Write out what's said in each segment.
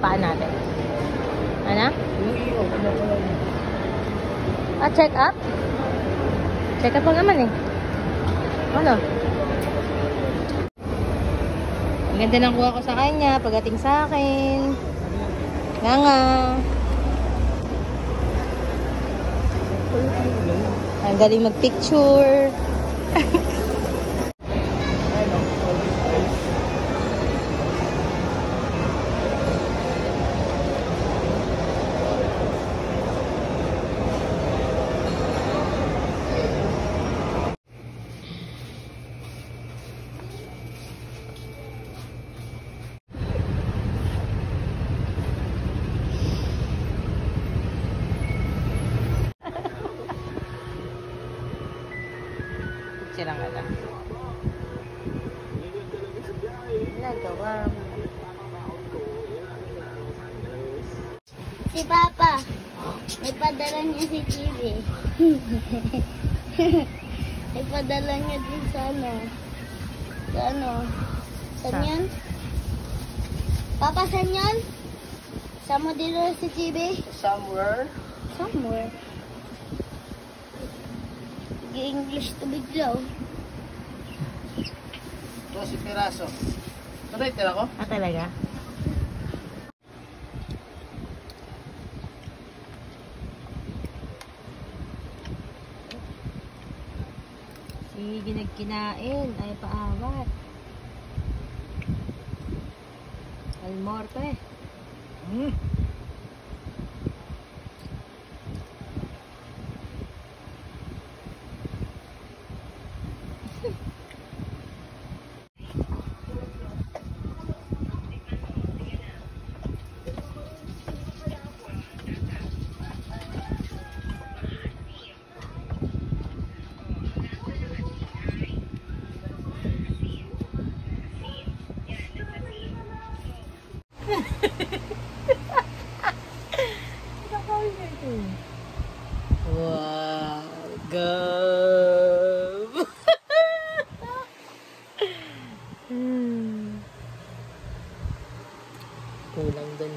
paa natin. Ano? Ah, check up? Check up lang naman eh. Ano? Ang ganda ng kuha ko sa kanya pagdating sa akin. Nga. Ang galing magpicture. Silang ka lang. Nagawa mo. Si Papa, may padala niya si Chibi. May padala niya din sa ano. Sa ano? Saan yan? Papa, saan yan? Saan mo dito si Chibi? Somewhere. Somewhere. English to biglaw. 12 piraso. Correct ako? Ah, talaga? Sige, nagkinain. Ay, paawat. Almorto eh. Wow, go! Kulang dun.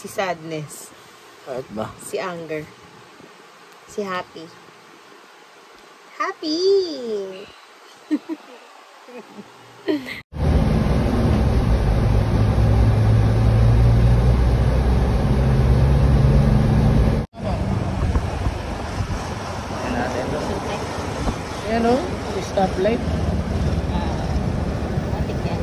Si sadness. Bakit ba? Si anger. Si happy. Happy! Ayan o, stoplight. Matik yan.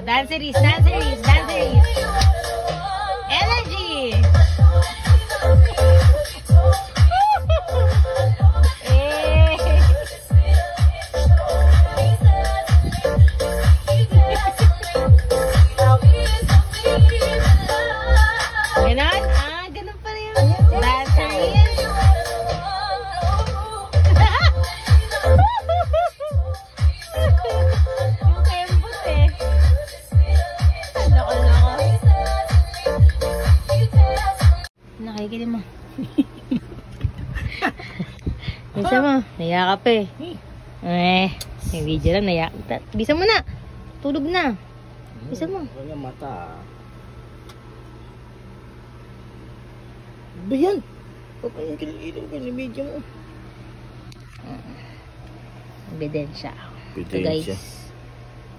Danceries, danceries, danceries. Energy! Ganon? Ah, ganon pala yun. Danceries. Yung kembot eh. Loko-loko. Nakikili mo. Bisa mo, nayakap eh. May video lang, nayakap. Bisa mo na. Tulog na. Bisa mo. Wala mata. Ba yan? Huwag kang kililo ka sa video mo. Ebidensya. Ito Ebidensya. guys.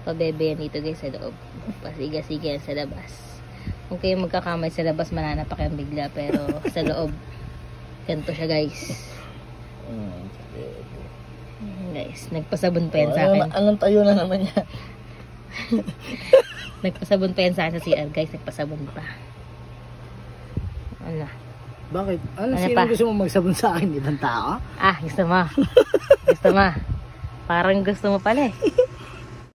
Pabebe yan dito guys sa loob. Pasiga-siga yan sa labas. Kung kayo magkakamay sa labas, mananapak yan bigla. Pero sa loob, ganito siya guys. Guys, nagpasabon pa yan sa akin. Anong tayo na naman yan? Nagpasabon pa yan sa akin sa CR guys. Nagpasabon pa. Ano? Bakit? Ano Ano sino pa? gusto mo magsabon sa akin? Ibang tao? Ah, gusto mo. Gusto mo. Parang gusto mo pala eh.